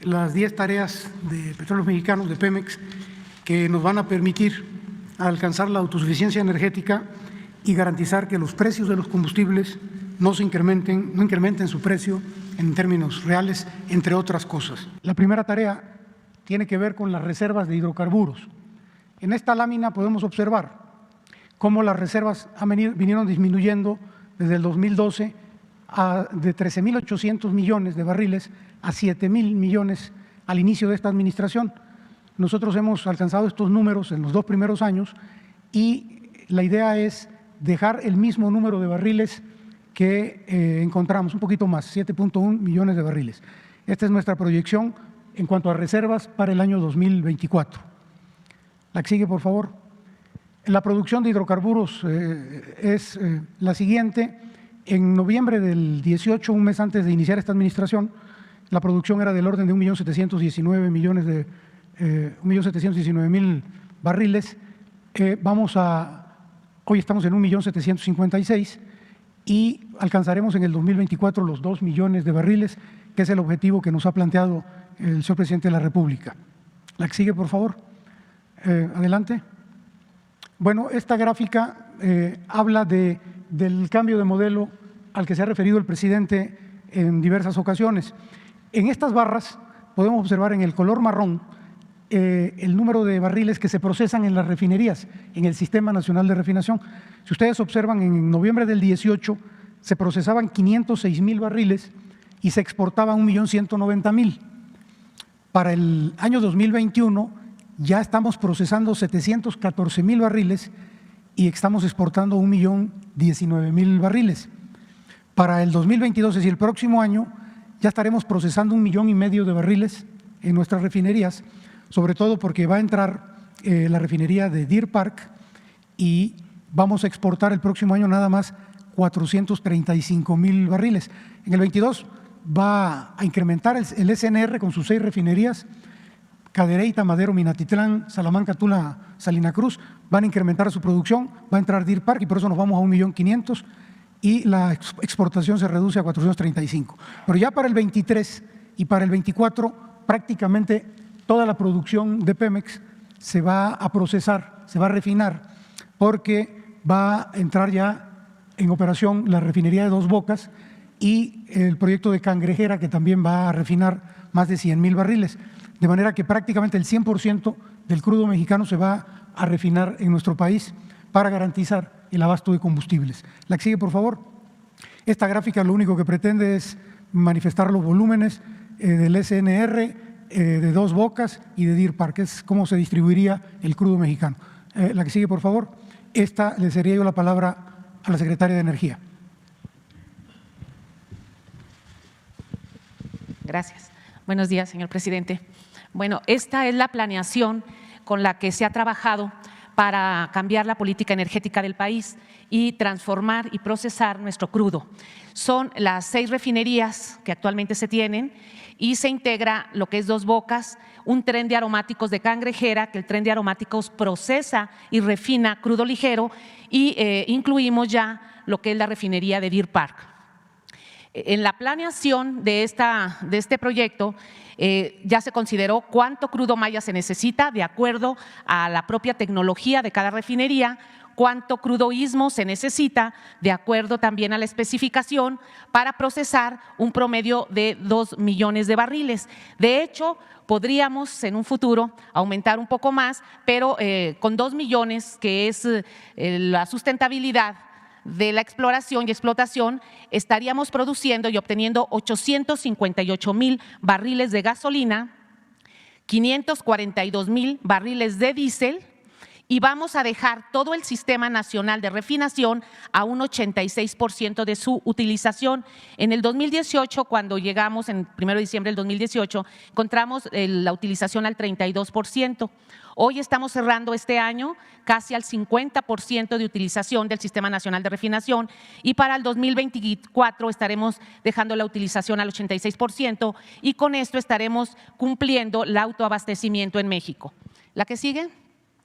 las 10 tareas de Petróleos Mexicanos, de Pemex, que nos van a permitir alcanzar la autosuficiencia energética y garantizar que los precios de los combustibles no incrementen su precio en términos reales, entre otras cosas. La primera tarea tiene que ver con las reservas de hidrocarburos. En esta lámina podemos observar cómo las reservas vinieron disminuyendo desde el 2012 de 13.800 millones de barriles a 7.000 millones al inicio de esta administración. Nosotros hemos alcanzado estos números en los 2 primeros años y la idea es dejar el mismo número de barriles que encontramos, un poquito más, 7.1 millones de barriles. Esta es nuestra proyección en cuanto a reservas para el año 2024. La que sigue, por favor. La producción de hidrocarburos es la siguiente. En noviembre del 18, un mes antes de iniciar esta administración, la producción era del orden de 1.719.000 barriles. Hoy estamos en 1.756.000 y alcanzaremos en el 2024 los 2 millones de barriles, que es el objetivo que nos ha planteado el señor presidente de la República. La que sigue, por favor. Adelante. Bueno, esta gráfica habla del cambio de modelo al que se ha referido el presidente en diversas ocasiones. En estas barras podemos observar en el color marrón el número de barriles que se procesan en las refinerías, en el Sistema Nacional de Refinación. Si ustedes observan, en noviembre del 18 se procesaban 506.000 barriles y se exportaban 1.190.000. Para el año 2021 ya estamos procesando 714.000 barriles y estamos exportando 1.019.000 barriles. Para el 2022, es decir, el próximo año, ya estaremos procesando 1,5 millones de barriles en nuestras refinerías, sobre todo porque va a entrar la refinería de Deer Park y vamos a exportar el próximo año nada más 435.000 barriles. En el 22 va a incrementar el SNR con sus 6 refinerías, Cadereyta, Madero, Minatitlán, Salamanca, Tula, Salina Cruz, van a incrementar su producción, va a entrar Deer Park y por eso nos vamos a 1.500.000 y la exportación se reduce a 435. Pero ya para el 23 y para el 24 prácticamente toda la producción de Pemex se va a procesar, se va a refinar, porque va a entrar ya en operación la refinería de Dos Bocas y el proyecto de Cangrejera, que también va a refinar más de 100.000 barriles. De manera que prácticamente el 100% del crudo mexicano se va a refinar en nuestro país para garantizar el abasto de combustibles. La que sigue, por favor. Esta gráfica lo único que pretende es manifestar los volúmenes del SNR, de Dos Bocas y de Deer Park, es cómo se distribuiría el crudo mexicano. La que sigue, por favor. Esta le cedería yo la palabra a la secretaria de Energía. Gracias. Buenos días, señor presidente. Bueno, esta es la planeación con la que se ha trabajado para cambiar la política energética del país y transformar y procesar nuestro crudo. Son las 6 refinerías que actualmente se tienen y se integra lo que es Dos Bocas, un tren de aromáticos de Cangrejera, que el tren de aromáticos procesa y refina crudo ligero, y incluimos ya lo que es la refinería de Deer Park. En la planeación de este proyecto ya se consideró cuánto crudo maya se necesita de acuerdo a la propia tecnología de cada refinería, cuánto crudo istmo se necesita de acuerdo también a la especificación para procesar un promedio de 2 millones de barriles. De hecho, podríamos en un futuro aumentar un poco más, pero con 2 millones, que es la sustentabilidad de la exploración y explotación, estaríamos produciendo y obteniendo 858.000 barriles de gasolina, 542.000 barriles de diésel, y vamos a dejar todo el Sistema Nacional de Refinación a un 86% de su utilización. En el 2018, cuando llegamos, en 1 de diciembre del 2018, encontramos la utilización al 32%. Hoy estamos cerrando este año casi al 50% de utilización del Sistema Nacional de Refinación y para el 2024 estaremos dejando la utilización al 86% y con esto estaremos cumpliendo el autoabastecimiento en México. ¿La que sigue?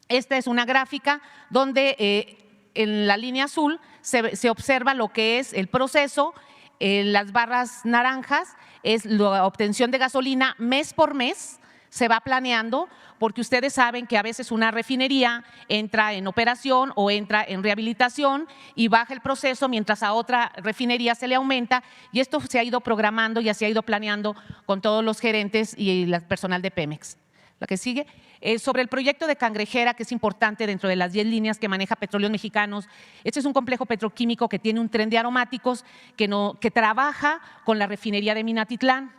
Esta es una gráfica donde en la línea azul se observa lo que es el proceso las barras naranjas es la obtención de gasolina mes por mes. Se va planeando, porque ustedes saben que a veces una refinería entra en operación o entra en rehabilitación y baja el proceso, mientras a otra refinería se le aumenta, y esto se ha ido programando y se ha ido planeando con todos los gerentes y el personal de Pemex. La que sigue, sobre el proyecto de Cangrejera, que es importante dentro de las 10 líneas que maneja Petróleos Mexicanos. Este es un complejo petroquímico que tiene un tren de aromáticos que trabaja con la refinería de Minatitlán.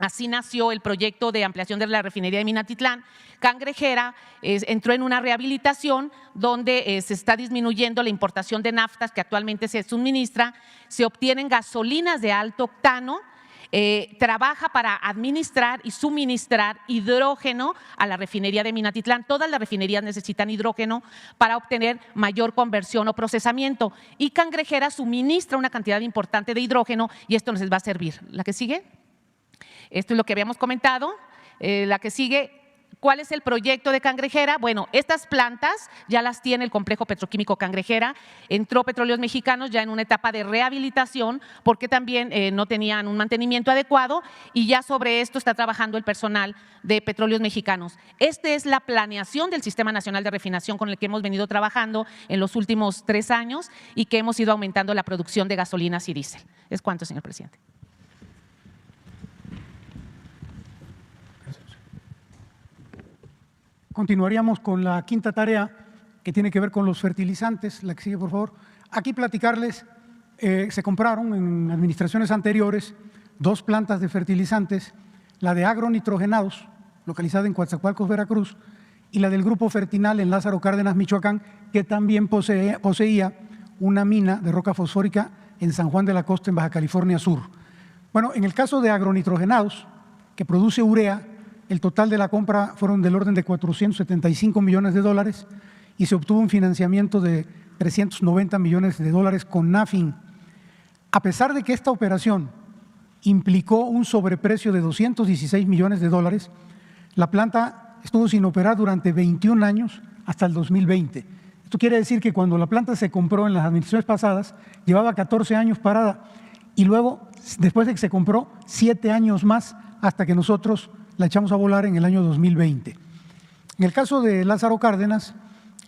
Así nació el proyecto de ampliación de la refinería de Minatitlán. Cangrejera entró en una rehabilitación donde se está disminuyendo la importación de naftas que actualmente se suministra, se obtienen gasolinas de alto octano, trabaja para administrar y suministrar hidrógeno a la refinería de Minatitlán. Todas las refinerías necesitan hidrógeno para obtener mayor conversión o procesamiento, y Cangrejera suministra una cantidad importante de hidrógeno y esto nos va a servir. ¿La que sigue? Esto es lo que habíamos comentado. La que sigue, ¿cuál es el proyecto de Cangrejera? Bueno, estas plantas ya las tiene el complejo petroquímico Cangrejera. Entró Petróleos Mexicanos ya en una etapa de rehabilitación porque también no tenían un mantenimiento adecuado, y ya sobre esto está trabajando el personal de Petróleos Mexicanos. Esta es la planeación del Sistema Nacional de Refinación con el que hemos venido trabajando en los últimos 3 años y que hemos ido aumentando la producción de gasolinas y diésel. ¿Es cuánto, señor presidente? Continuaríamos con la quinta tarea, que tiene que ver con los fertilizantes. La que sigue, por favor. Aquí platicarles, se compraron en administraciones anteriores 2 plantas de fertilizantes, la de agronitrogenados, localizada en Coatzacoalcos, Veracruz, y la del Grupo Fertinal en Lázaro Cárdenas, Michoacán, que también poseía una mina de roca fosfórica en San Juan de la Costa, en Baja California Sur. Bueno, en el caso de agronitrogenados, que produce urea, el total de la compra fueron del orden de 475 millones de dólares y se obtuvo un financiamiento de 390 millones de dólares con Nafin. A pesar de que esta operación implicó un sobreprecio de 216 millones de dólares, la planta estuvo sin operar durante 21 años hasta el 2020. Esto quiere decir que cuando la planta se compró en las administraciones pasadas, llevaba 14 años parada, y luego, después de que se compró, 7 años más hasta que nosotros la echamos a volar en el año 2020. En el caso de Lázaro Cárdenas,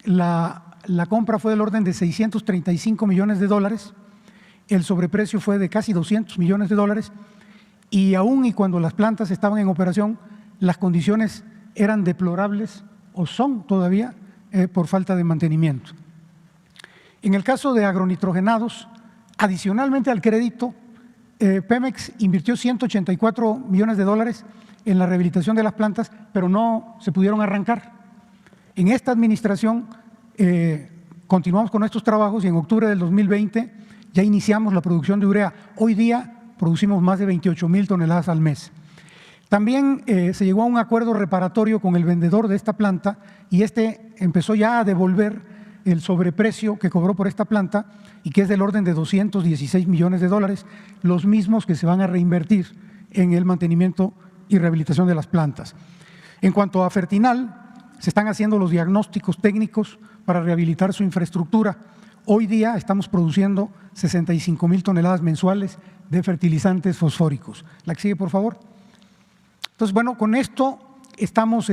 la compra fue del orden de 635 millones de dólares, el sobreprecio fue de casi 200 millones de dólares, y aún y cuando las plantas estaban en operación, las condiciones eran deplorables o son todavía por falta de mantenimiento. En el caso de agronitrogenados, adicionalmente al crédito, Pemex invirtió 184 millones de dólares en la rehabilitación de las plantas, pero no se pudieron arrancar. En esta administración continuamos con estos trabajos y en octubre del 2020 ya iniciamos la producción de urea. Hoy día producimos más de 28,000 toneladas al mes. También se llegó a un acuerdo reparatorio con el vendedor de esta planta y este empezó ya a devolver el sobreprecio que cobró por esta planta y que es del orden de 216 millones de dólares, los mismos que se van a reinvertir en el mantenimiento y rehabilitación de las plantas. En cuanto a Fertinal, se están haciendo los diagnósticos técnicos para rehabilitar su infraestructura. Hoy día estamos produciendo 65,000 toneladas mensuales de fertilizantes fosfóricos. La que sigue, por favor. Entonces, bueno, con esto estamos,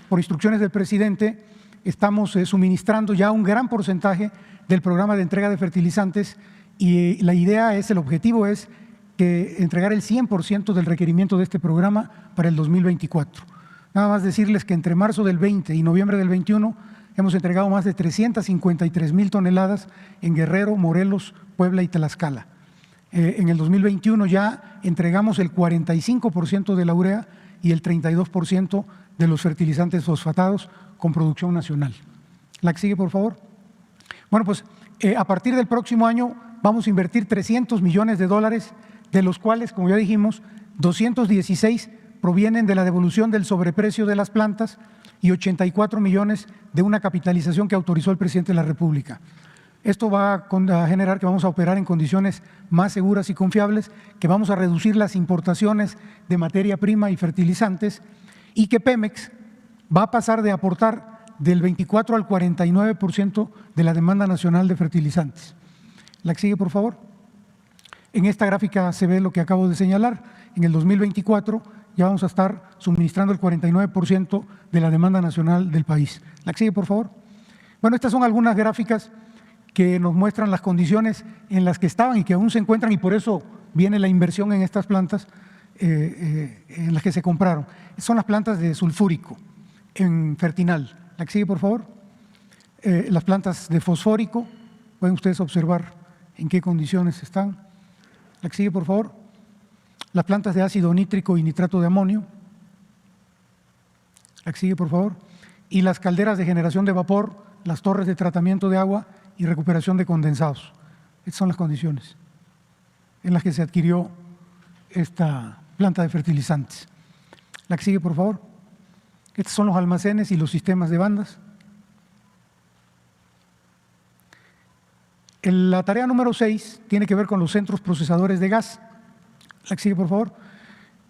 por instrucciones del presidente, estamos suministrando ya un gran porcentaje del programa de entrega de fertilizantes y la idea es, el objetivo es que entregar el 100% del requerimiento de este programa para el 2024. Nada más decirles que entre marzo del 20 y noviembre del 21 hemos entregado más de 353,000 toneladas en Guerrero, Morelos, Puebla y Tlaxcala. En el 2021 ya entregamos el 45% de la urea y el 32% de los fertilizantes fosfatados con producción nacional. La que sigue, por favor. Bueno, pues a partir del próximo año vamos a invertir 300 millones de dólares, de los cuales, como ya dijimos, 216 provienen de la devolución del sobreprecio de las plantas y 84 millones de una capitalización que autorizó el presidente de la República. Esto va a generar que vamos a operar en condiciones más seguras y confiables, que vamos a reducir las importaciones de materia prima y fertilizantes y que Pemex va a pasar de aportar del 24 al 49% de la demanda nacional de fertilizantes. La que sigue, por favor. En esta gráfica se ve lo que acabo de señalar. En el 2024 ya vamos a estar suministrando el 49% de la demanda nacional del país. La que sigue, por favor. Bueno, estas son algunas gráficas que nos muestran las condiciones en las que estaban y que aún se encuentran, y por eso viene la inversión en estas plantas en las que se compraron. Son las plantas de sulfúrico en Fertinal. La que sigue, por favor. Las plantas de fosfórico, pueden ustedes observar en qué condiciones están. La que sigue, por favor. Las plantas de ácido nítrico y nitrato de amonio. La que sigue, por favor. Y las calderas de generación de vapor, las torres de tratamiento de agua y recuperación de condensados. Estas son las condiciones en las que se adquirió esta planta de fertilizantes. La que sigue, por favor. Estos son los almacenes y los sistemas de bandas. La tarea número 6 tiene que ver con los centros procesadores de gas. La que sigue, por favor.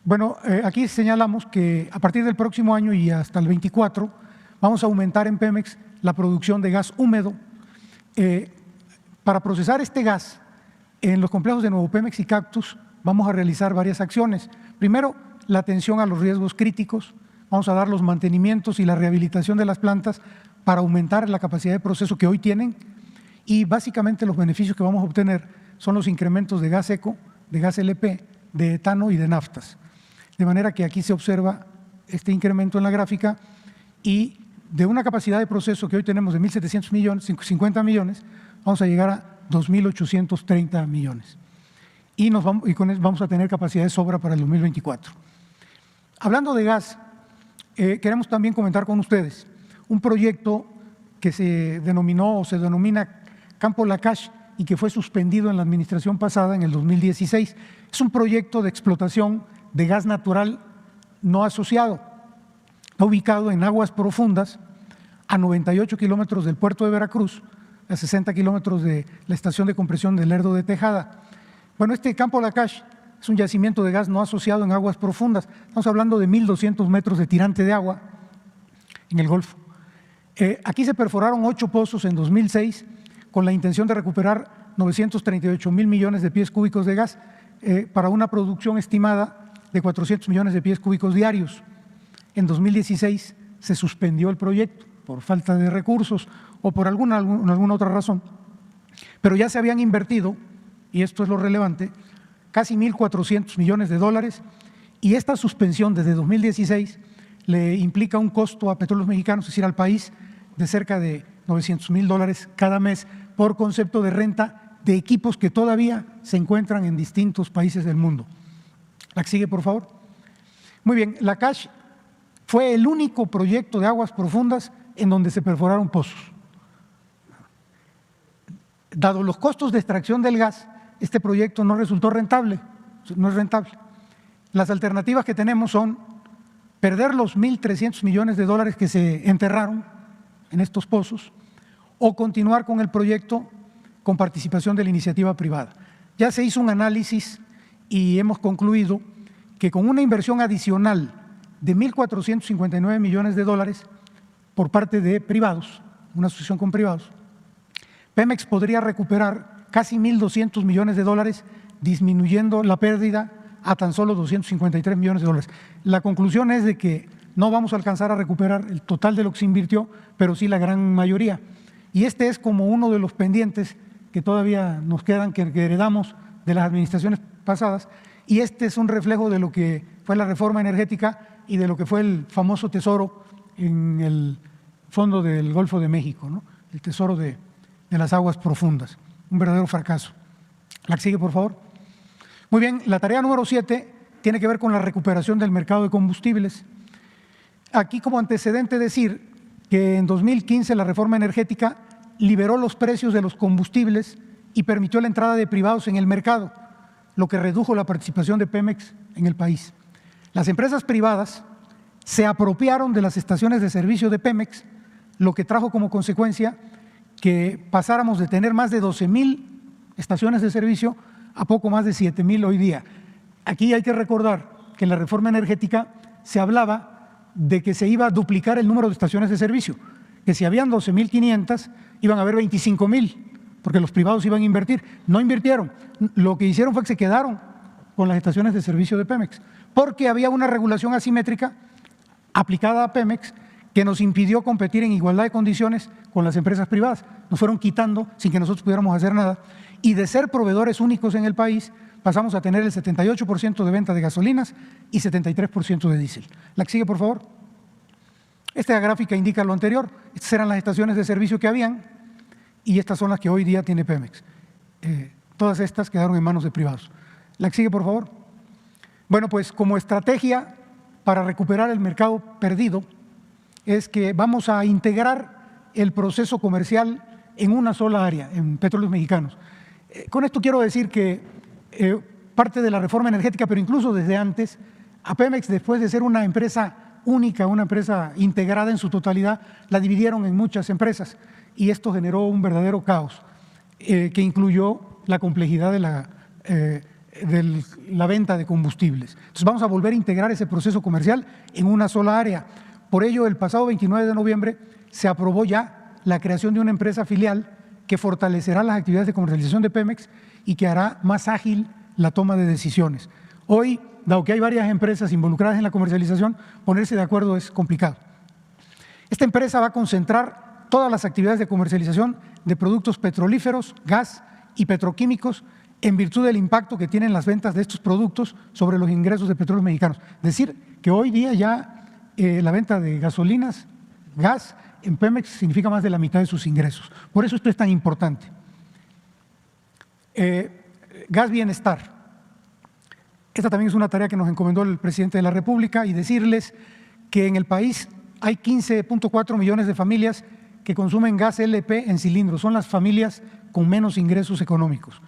Bueno, aquí señalamos que a partir del próximo año y hasta el 24 vamos a aumentar en Pemex la producción de gas húmedo. Para procesar este gas en los complejos de Nuevo Pemex y Cactus vamos a realizar varias acciones. Primero, la atención a los riesgos críticos. Vamos a dar los mantenimientos y la rehabilitación de las plantas para aumentar la capacidad de proceso que hoy tienen, y básicamente los beneficios que vamos a obtener son los incrementos de gas seco, de gas LP, de etano y de naftas. De manera que aquí se observa este incremento en la gráfica, y de una capacidad de proceso que hoy tenemos de 1.700 millones, 50 millones, vamos a llegar a 2.830 millones. Y con eso vamos a tener capacidad de sobra para el 2024. Hablando de gas, queremos también comentar con ustedes un proyecto que se denominó o se denomina Campo Lakach y que fue suspendido en la administración pasada en el 2016. Es un proyecto de explotación de gas natural no asociado. Está ubicado en aguas profundas, a 98 kilómetros del puerto de Veracruz, a 60 kilómetros de la estación de compresión del Lerdo de Tejada. Bueno, este Campo Lakach es un yacimiento de gas no asociado en aguas profundas. Estamos hablando de 1.200 metros de tirante de agua en el Golfo. Aquí se perforaron 8 pozos en 2006 con la intención de recuperar 938,000 millones de pies cúbicos de gas para una producción estimada de 400 millones de pies cúbicos diarios. En 2016 se suspendió el proyecto por falta de recursos o por alguna otra razón, pero ya se habían invertido, y esto es lo relevante, casi 1.400 millones de dólares, y esta suspensión desde 2016 le implica un costo a Petróleos Mexicanos, es decir, al país, de cerca de $900,000 cada mes por concepto de renta de equipos que todavía se encuentran en distintos países del mundo. La que sigue, por favor. Muy bien, Lakach fue el único proyecto de aguas profundas en donde se perforaron pozos. Dado los costos de extracción del gas, este proyecto no resultó rentable, no es rentable. Las alternativas que tenemos son perder los 1.300 millones de dólares que se enterraron en estos pozos o continuar con el proyecto con participación de la iniciativa privada. Ya se hizo un análisis y hemos concluido que con una inversión adicional de 1.459 millones de dólares por parte de privados, una asociación con privados, Pemex podría recuperar casi 1.200 millones de dólares, disminuyendo la pérdida a tan solo 253 millones de dólares. La conclusión es de que no vamos a alcanzar a recuperar el total de lo que se invirtió, pero sí la gran mayoría. Y este es como uno de los pendientes que todavía nos quedan, que heredamos de las administraciones pasadas, y este es un reflejo de lo que fue la reforma energética y de lo que fue el famoso tesoro en el fondo del Golfo de México, ¿no? El tesoro de las aguas profundas, un verdadero fracaso. La que sigue, por favor. Muy bien, la tarea número 7 tiene que ver con la recuperación del mercado de combustibles. Aquí como antecedente decir que en 2015 la reforma energética liberó los precios de los combustibles y permitió la entrada de privados en el mercado, lo que redujo la participación de Pemex en el país. Las empresas privadas se apropiaron de las estaciones de servicio de Pemex, lo que trajo como consecuencia que pasáramos de tener más de 12,000 estaciones de servicio a poco más de 7,000 hoy día. Aquí hay que recordar que en la reforma energética se hablaba de que se iba a duplicar el número de estaciones de servicio, que si habían 12,500 iban a haber 25,000, porque los privados iban a invertir. No invirtieron. Lo que hicieron fue que se quedaron con las estaciones de servicio de Pemex, porque había una regulación asimétrica aplicada a Pemex que nos impidió competir en igualdad de condiciones con las empresas privadas. Nos fueron quitando sin que nosotros pudiéramos hacer nada. Y de ser proveedores únicos en el país, pasamos a tener el 78% de venta de gasolinas y 73% de diésel. La que sigue, por favor. Esta gráfica indica lo anterior. Estas eran las estaciones de servicio que habían y estas son las que hoy día tiene Pemex. Todas estas quedaron en manos de privados. La que sigue, por favor. Bueno, pues como estrategia para recuperar el mercado perdido es que vamos a integrar el proceso comercial en una sola área, en Petróleos Mexicanos. Con esto quiero decir que parte de la reforma energética, pero incluso desde antes, a Pemex, después de ser una empresa única, una empresa integrada en su totalidad, la dividieron en muchas empresas y esto generó un verdadero caos que incluyó la complejidad de la venta de combustibles. Entonces vamos a volver a integrar ese proceso comercial en una sola área. Por ello, el pasado 29 de noviembre se aprobó ya la creación de una empresa filial que fortalecerá las actividades de comercialización de Pemex y que hará más ágil la toma de decisiones. Hoy, dado que hay varias empresas involucradas en la comercialización, ponerse de acuerdo es complicado. Esta empresa va a concentrar todas las actividades de comercialización de productos petrolíferos, gas y petroquímicos en virtud del impacto que tienen las ventas de estos productos sobre los ingresos de Petróleos Mexicanos. Es decir, que hoy día ya la venta de gasolinas, gas en Pemex significa más de la mitad de sus ingresos. Por eso esto es tan importante. Gas Bienestar. Esta también es una tarea que nos encomendó el presidente de la República y decirles que en el país hay 15.4 millones de familias que consumen gas LP en cilindros. Son las familias con menos ingresos económicos.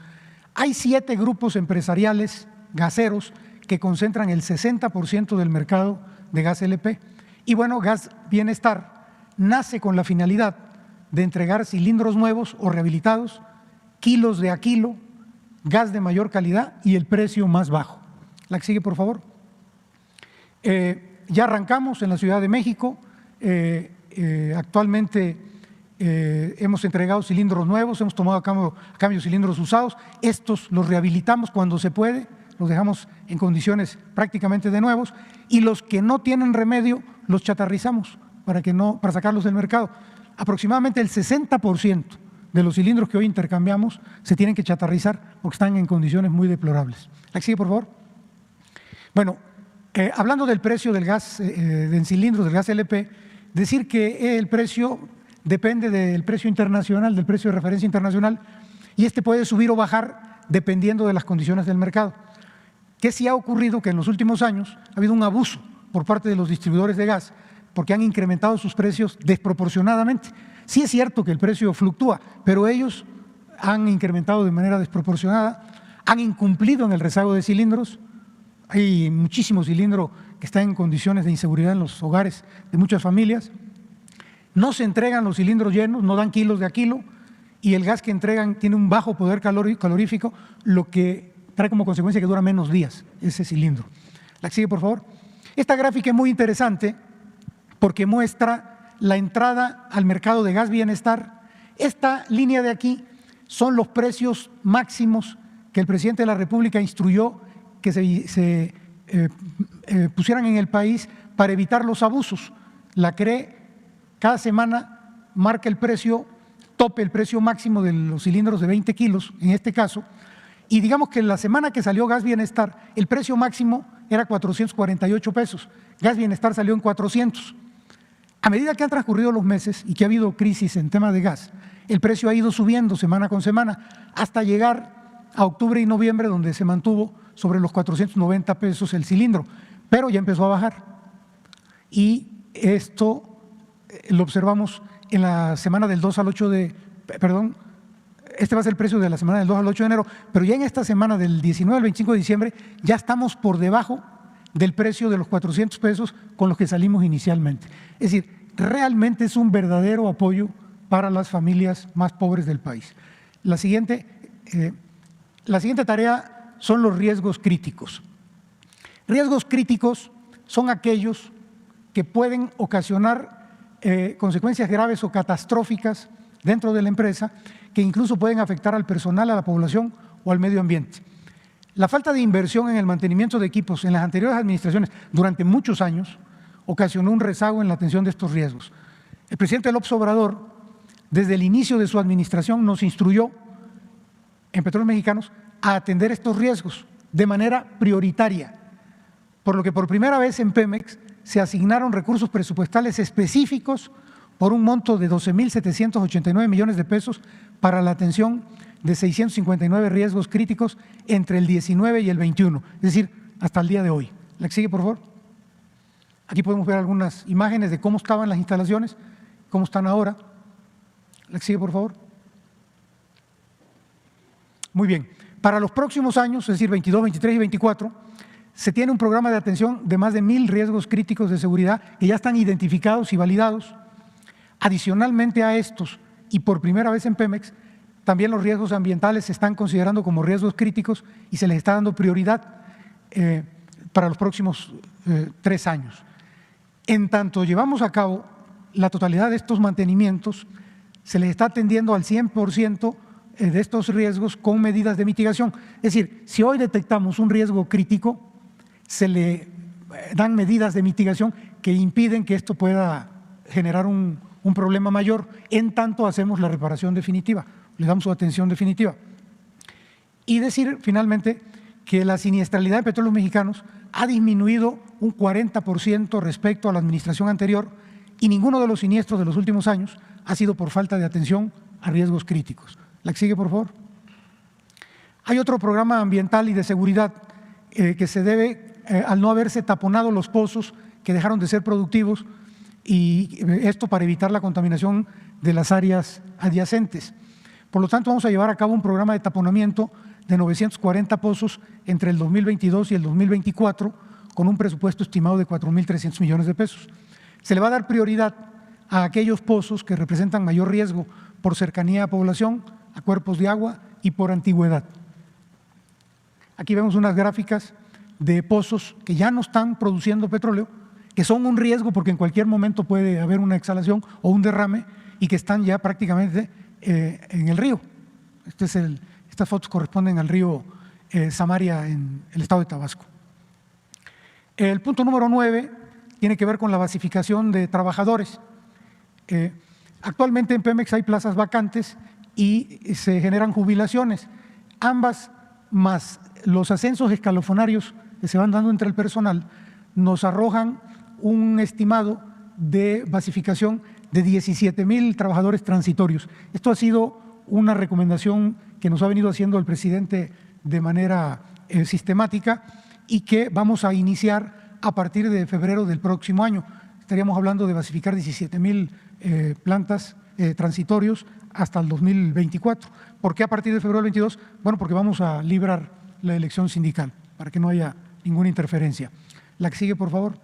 Hay 7 grupos empresariales gaseros que concentran el 60% del mercado de gas LP. Y bueno, Gas Bienestar nace con la finalidad de entregar cilindros nuevos o rehabilitados, kilos de a kilo, gas de mayor calidad y el precio más bajo. La que sigue, por favor. Ya arrancamos en la Ciudad de México. Actualmente hemos entregado cilindros nuevos, hemos tomado a cambio cilindros usados. Estos los rehabilitamos cuando se puede, los dejamos en condiciones prácticamente de nuevos y los que no tienen remedio los chatarrizamos para sacarlos del mercado. Aproximadamente el 60% de los cilindros que hoy intercambiamos se tienen que chatarrizar porque están en condiciones muy deplorables. La que sigue, por favor. Bueno, hablando del precio del gas en cilindros, del gas LP, decir que el precio depende del precio internacional, del precio de referencia internacional, y este puede subir o bajar dependiendo de las condiciones del mercado. ¿Qué sí ha ocurrido? Que en los últimos años ha habido un abuso por parte de los distribuidores de gas porque han incrementado sus precios desproporcionadamente. Sí es cierto que el precio fluctúa, pero ellos han incrementado de manera desproporcionada, han incumplido en el rezago de cilindros. Hay muchísimo cilindro que está en condiciones de inseguridad en los hogares de muchas familias. No se entregan los cilindros llenos, no dan kilos de a kilo y el gas que entregan tiene un bajo poder calorífico, lo que trae como consecuencia que dura menos días ese cilindro. La que sigue, por favor. Esta gráfica es muy interesante porque muestra la entrada al mercado de Gas Bienestar. Esta línea de aquí son los precios máximos que el presidente de la República instruyó que se pusieran en el país para evitar los abusos. La CRE cada semana marca el precio tope, el precio máximo de los cilindros de 20 kilos, en este caso, y digamos que la semana que salió Gas Bienestar, el precio máximo era 448 pesos. Gas Bienestar salió en 400. A medida que han transcurrido los meses y que ha habido crisis en tema de gas, el precio ha ido subiendo semana con semana hasta llegar a octubre y noviembre, donde se mantuvo sobre los 490 pesos el cilindro, pero ya empezó a bajar. Y esto lo observamos en la semana del 2 al 8 de, perdón, este va a ser el precio de la semana del 2 al 8 de enero, pero ya en esta semana del 19 al 25 de diciembre ya estamos por debajo del precio de los 400 pesos con los que salimos inicialmente. Es decir, realmente es un verdadero apoyo para las familias más pobres del país. La siguiente tarea son los riesgos críticos. Riesgos críticos son aquellos que pueden ocasionar consecuencias graves o catastróficas dentro de la empresa que incluso pueden afectar al personal, a la población o al medio ambiente. La falta de inversión en el mantenimiento de equipos en las anteriores administraciones durante muchos años ocasionó un rezago en la atención de estos riesgos. El presidente López Obrador, desde el inicio de su administración, nos instruyó en Petróleos Mexicanos a atender estos riesgos de manera prioritaria, por lo que por primera vez en Pemex se asignaron recursos presupuestales específicos por un monto de 12.789 millones de pesos para la atención de 659 riesgos críticos entre el 19 y el 21, es decir, hasta el día de hoy. ¿La que sigue, por favor? Aquí podemos ver algunas imágenes de cómo estaban las instalaciones, cómo están ahora. ¿La que sigue, por favor? Muy bien. Para los próximos años, es decir, 22, 23 y 24, se tiene un programa de atención de más de 1.000 riesgos críticos de seguridad que ya están identificados y validados. Adicionalmente a estos, y por primera vez en Pemex, también los riesgos ambientales se están considerando como riesgos críticos y se les está dando prioridad para los próximos 3 años. En tanto llevamos a cabo la totalidad de estos mantenimientos, se les está atendiendo al 100% de estos riesgos con medidas de mitigación. Es decir, si hoy detectamos un riesgo crítico, se le dan medidas de mitigación que impiden que esto pueda generar un problema mayor, en tanto hacemos la reparación definitiva, le damos su atención definitiva. Y decir finalmente que la siniestralidad de Petróleos Mexicanos ha disminuido un 40% respecto a la administración anterior y ninguno de los siniestros de los últimos años ha sido por falta de atención a riesgos críticos. La que sigue, por favor. Hay otro programa ambiental y de seguridad que se debe al no haberse taponado los pozos que dejaron de ser productivos, y esto para evitar la contaminación de las áreas adyacentes. Por lo tanto, vamos a llevar a cabo un programa de taponamiento de 940 pozos entre el 2022 y el 2024, con un presupuesto estimado de 4.300 millones de pesos. Se le va a dar prioridad a aquellos pozos que representan mayor riesgo por cercanía a población, a cuerpos de agua y por antigüedad. Aquí vemos unas gráficas de pozos que ya no están produciendo petróleo, que son un riesgo porque en cualquier momento puede haber una exhalación o un derrame y que están ya prácticamente en el río. Estas fotos corresponden al río Samaria en el estado de Tabasco. El punto número 9 tiene que ver con la basificación de trabajadores. Actualmente en Pemex hay plazas vacantes y se generan jubilaciones. Ambas, más los ascensos escalofonarios que se van dando entre el personal, nos arrojan un estimado de basificación de 17,000 trabajadores transitorios. Esto ha sido una recomendación que nos ha venido haciendo el presidente de manera sistemática y que vamos a iniciar a partir de febrero del próximo año. Estaríamos hablando de basificar 17,000 plantas transitorios hasta el 2024. ¿Por qué a partir de febrero del 22? Bueno, porque vamos a librar la elección sindical para que no haya ninguna interferencia. La que sigue, por favor.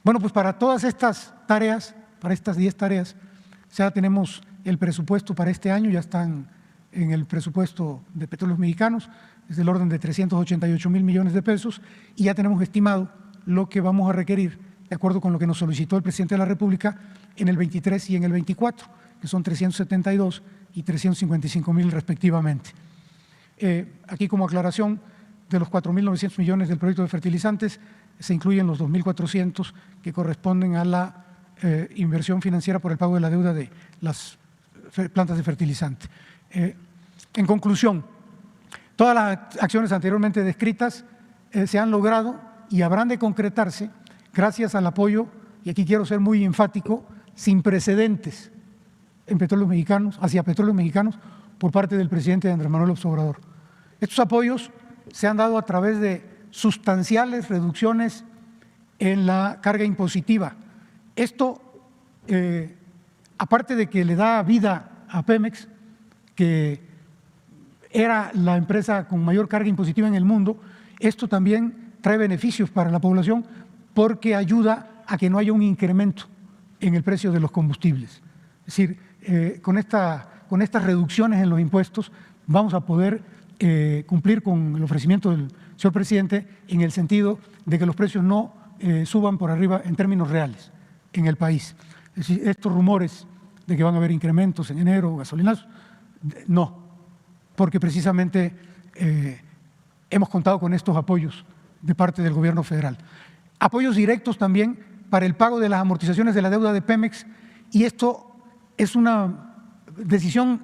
Bueno, pues para todas estas tareas, para estas 10 tareas, ya tenemos el presupuesto para este año, ya están en el presupuesto de Petróleos Mexicanos, es del orden de 388,000 millones de pesos, y ya tenemos estimado lo que vamos a requerir, de acuerdo con lo que nos solicitó el presidente de la República, en el 23 y en el 24, que son 372 y 355,000 respectivamente. Aquí como aclaración, de los 4.900 millones del proyecto de fertilizantes, se incluyen los 2.400 que corresponden a la inversión financiera por el pago de la deuda de las plantas de fertilizante. En conclusión, todas las acciones anteriormente descritas se han logrado y habrán de concretarse gracias al apoyo, y aquí quiero ser muy enfático, sin precedentes en Petróleos Mexicanos, hacia Petróleos Mexicanos por parte del presidente Andrés Manuel López Obrador. Estos apoyos se han dado a través de sustanciales reducciones en la carga impositiva. Esto, aparte de que le da vida a Pemex, que era la empresa con mayor carga impositiva en el mundo, esto también trae beneficios para la población porque ayuda a que no haya un incremento en el precio de los combustibles. Es decir, con estas reducciones en los impuestos vamos a poder cumplir con el ofrecimiento del señor presidente en el sentido de que los precios no suban por arriba en términos reales en el país. Es decir, estos rumores de que van a haber incrementos en enero, gasolinazos. No, porque precisamente hemos contado con estos apoyos de parte del gobierno federal. Apoyos directos también para el pago de las amortizaciones de la deuda de Pemex, y esto es una decisión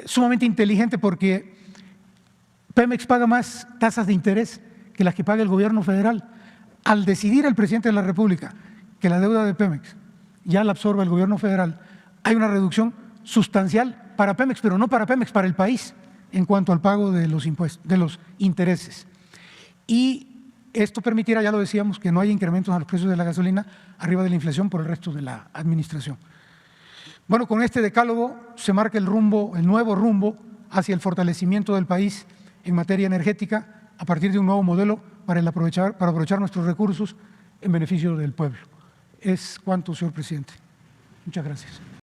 sumamente inteligente porque Pemex paga más tasas de interés que las que paga el gobierno federal. Al decidir el presidente de la República que la deuda de Pemex ya la absorba el gobierno federal, hay una reducción sustancial para Pemex, pero no para Pemex, para el país, en cuanto al pago de los impuestos, de los intereses. Y esto permitirá, ya lo decíamos, que no haya incrementos a los precios de la gasolina arriba de la inflación por el resto de la administración. Bueno, con este decálogo se marca el rumbo, el nuevo rumbo hacia el fortalecimiento del país en materia energética a partir de un nuevo modelo para aprovechar nuestros recursos en beneficio del pueblo. Es cuanto, señor presidente. Muchas gracias.